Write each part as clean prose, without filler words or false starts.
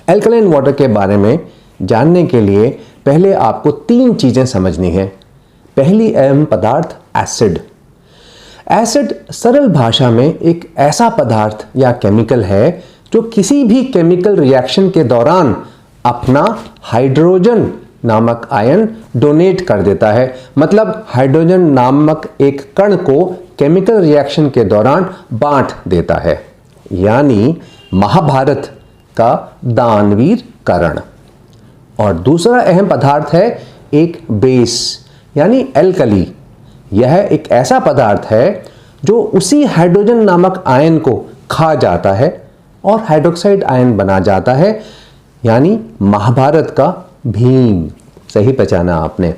Alkaline water के बारे में जानने के लिए पहले आपको 3 चीज़ें समझनी है। पहली अहम पदार्थ एसिड। एसिड सरल भाषा में एक ऐसा पदार्थ या केमिकल है जो किसी भी केमिकल रिएक्शन के दौरान अपना हाइड्रोजन नामक आयन डोनेट कर देता है। मतलब हाइड्रोजन नामक एक कण को केमिकल रिएक्शन के दौरान बांट देता है, यानी महाभारत का दानवीर कर्ण। और दूसरा अहम पदार्थ है एक बेस यानी एल्कली। यह एक ऐसा पदार्थ है जो उसी हाइड्रोजन नामक आयन को खा जाता है और हाइड्रोक्साइड आयन बना जाता है, यानी महाभारत का भीम। सही पहचाना आपने।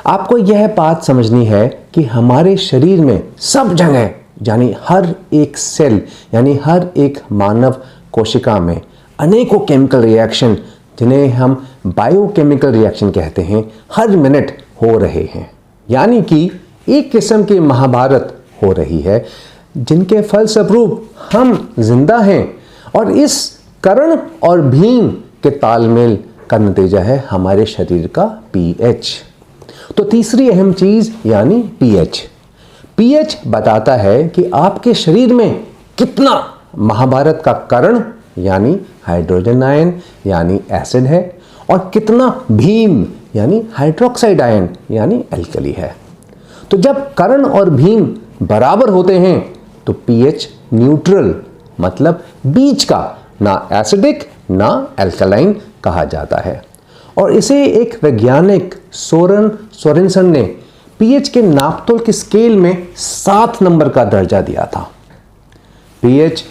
आपको यह बात समझनी है कि हमारे शरीर में सब जगह यानी हर एक सेल यानी हर एक मानव कोशिका में अनेकों केमिकल रिएक्शन, जिन्हें हम बायोकेमिकल रिएक्शन कहते हैं, हर मिनट हो रहे हैं। यानी कि एक किस्म की महाभारत हो रही है, जिनके फलस्वरूप हम जिंदा हैं। और इस कर्ण और भीम के तालमेल का नतीजा है हमारे शरीर का पीएच। तो तीसरी अहम चीज यानी पीएच। पीएच बताता है कि आपके शरीर में कितना महाभारत का कर्ण यानी हाइड्रोजन आयन यानी एसिड है और कितना भीम यानी हाइड्रोक्साइड आयन यानी एल्कली है। तो जब कर्ण और भीम बराबर होते हैं तो पीएच न्यूट्रल मतलब बीच का, ना एसिडिक ना एल्कलाइन कहा जाता है। और इसे एक वैज्ञानिक सोरेन सोरेनसन ने पीएच के नापतोल की स्केल में 7 नंबर का दर्जा दिया था। पीएच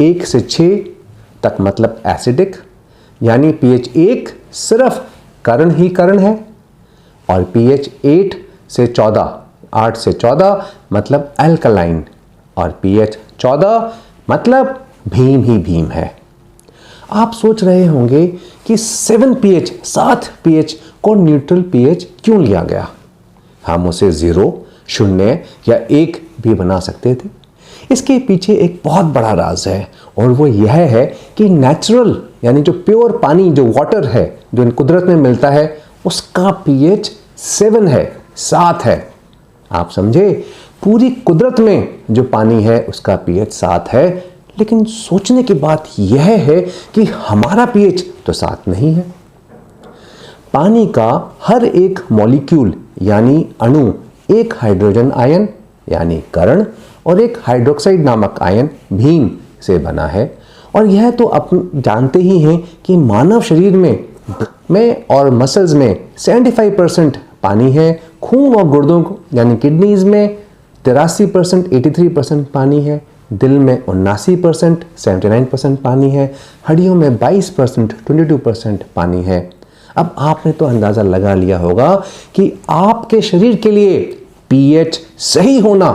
1 से 6 तक मतलब एसिडिक, यानी पीएच 1 सिर्फ कर्ण ही कर्ण है, और पीएच 8 से 14 मतलब एल्कलाइन, और पीएच 14 मतलब भीम ही भीम है। आप सोच रहे होंगे कि 7 पीएच को न्यूट्रल पीएच क्यों लिया गया? हम उसे 0, 0 या 1 भी बना सकते थे। इसके पीछे एक बहुत बड़ा राज है, और वो यह है कि नेचुरल यानी जो प्योर पानी, जो वाटर है, जो कुदरत में मिलता है, उसका पीएच 7 है। आप समझे? पूरी कुदरत में जो पानी है उसका पीएच 7 है। लेकिन सोचने की बात यह है कि हमारा पीएच तो 7 नहीं है। पानी का हर एक मॉलिक्यूल यानी अणु एक हाइड्रोजन आयन यानी कर्ण और एक हाइड्रोक्साइड नामक आयन भीम से बना है। और यह तो आप जानते ही हैं कि मानव शरीर में और मसल्स में 75% पानी है। खून और गुर्दों यानी किडनीज में 83%, 83% पानी है। दिल में 79%, 79% पानी है। हड्डियों में 22%, 22% पानी है। अब आपने तो अंदाज़ा लगा लिया होगा कि आपके शरीर के लिए पीएच सही होना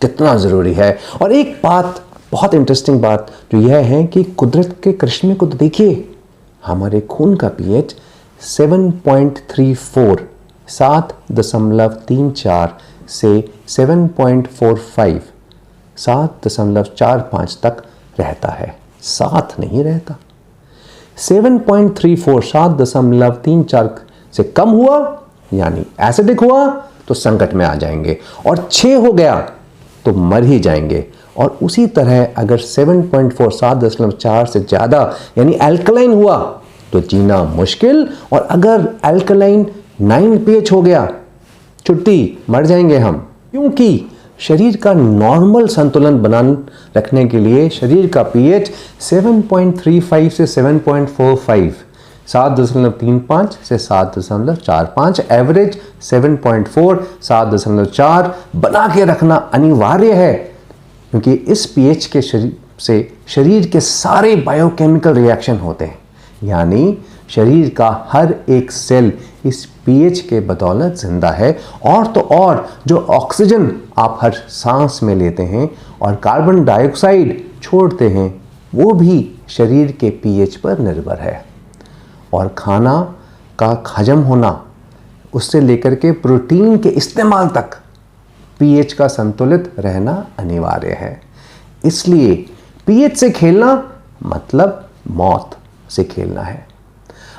कितना ज़रूरी है। और एक बात, बहुत इंटरेस्टिंग बात जो यह है कि कुदरत के करिश्मे को तो देखिए। हमारे खून का पीएच 7.34, 7.34 से 7.45, 7.45 तक रहता है, 7 नहीं रहता। 7.34, 7.34 से कम हुआ यानी एसिडिक हुआ तो संकट में आ जाएंगे, और 6 हो गया तो मर ही जाएंगे। और उसी तरह अगर 7.4, 7.4 से ज़्यादा यानी अल्कलाइन हुआ तो जीना मुश्किल, और अगर अल्कलाइन 9 pH हो गया, छुट्टी, मर जाएंगे हम। क्योंकि शरीर का नॉर्मल संतुलन बनाए रखने के लिए शरीर का पीएच 7.35 से 7.45, 7.35 से 7.45, एवरेज 7.4, 7.4 बना के रखना अनिवार्य है। क्योंकि इस पीएच के शरीर के सारे बायोकेमिकल रिएक्शन होते हैं, यानी शरीर का हर एक सेल इस पीएच के बदौलत जिंदा है। और तो और जो ऑक्सीजन आप हर सांस में लेते हैं और कार्बन डाइऑक्साइड छोड़ते हैं, वो भी शरीर के पीएच पर निर्भर है। और खाना का हजम होना, उससे लेकर के प्रोटीन के इस्तेमाल तक पीएच का संतुलित रहना अनिवार्य है। इसलिए पीएच से खेलना मतलब मौत। से खेलना है।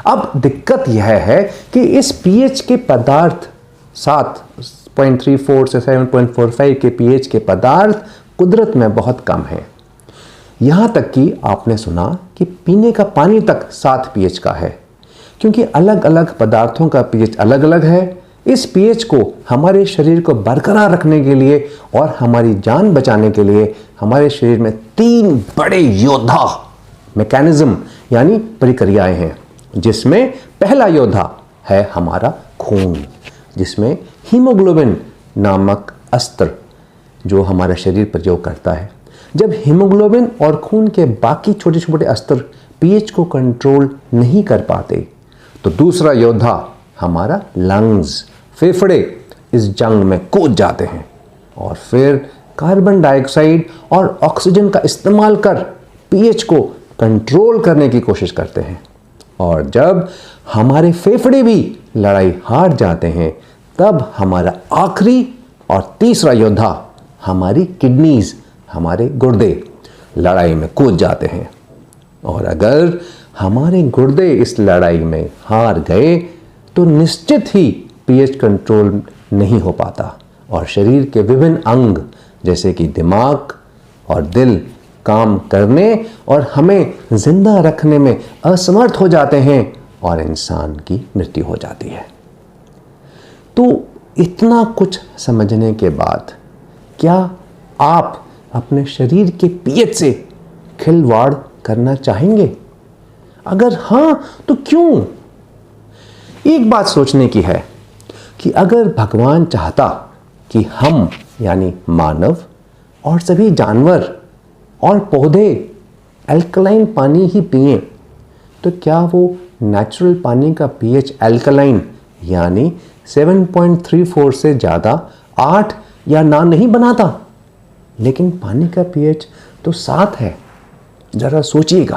अब दिक्कत यह है कि इस पीएच के पदार्थ 7.34 से 7.45 के पीएच के पदार्थ कुदरत में बहुत कम हैं। यहाँ तक कि आपने सुना कि पीने का पानी तक 7 पीएच का है। क्योंकि अलग अलग पदार्थों का पीएच अलग अलग है, इस पीएच को हमारे शरीर को बरकरार रखने के लिए और हमारी जान बचाने के लिए हमारे शरीर में 3 बड़े योद्धा मैकेनिज्म यानी प्रक्रियाएं हैं, जिसमें पहला योद्धा है हमारा खून, जिसमें हीमोग्लोबिन नामक अस्त्र जो हमारा शरीर प्रयोग करता है। जब हीमोग्लोबिन और खून के बाकी छोटे छोटे अस्त्र पीएच को कंट्रोल नहीं कर पाते तो दूसरा योद्धा हमारा लंग्स, फेफड़े इस जंग में कूद जाते हैं और फिर कार्बन डाइऑक्साइड और ऑक्सीजन का इस्तेमाल कर पीएच को कंट्रोल करने की कोशिश करते हैं। और जब हमारे फेफड़े भी लड़ाई हार जाते हैं तब हमारा आखिरी और तीसरा योद्धा हमारी किडनीज, हमारे गुर्दे लड़ाई में कूद जाते हैं। और अगर हमारे गुर्दे इस लड़ाई में हार गए तो निश्चित ही पीएच कंट्रोल नहीं हो पाता और शरीर के विभिन्न अंग जैसे कि दिमाग और दिल काम करने और हमें जिंदा रखने में असमर्थ हो जाते हैं और इंसान की मृत्यु हो जाती है। तो इतना कुछ समझने के बाद क्या आप अपने शरीर के पीएच से खिलवाड़ करना चाहेंगे? अगर हां तो क्यों? एक बात सोचने की है कि अगर भगवान चाहता कि हम यानी मानव और सभी जानवर और पौधे अल्कलाइन पानी ही पिएं, तो क्या वो नेचुरल पानी का पीएच अल्कलाइन यानी 7.34 से ज़्यादा 8 या 9 नहीं बनाता? लेकिन पानी का पीएच तो 7 है। ज़रा सोचिएगा।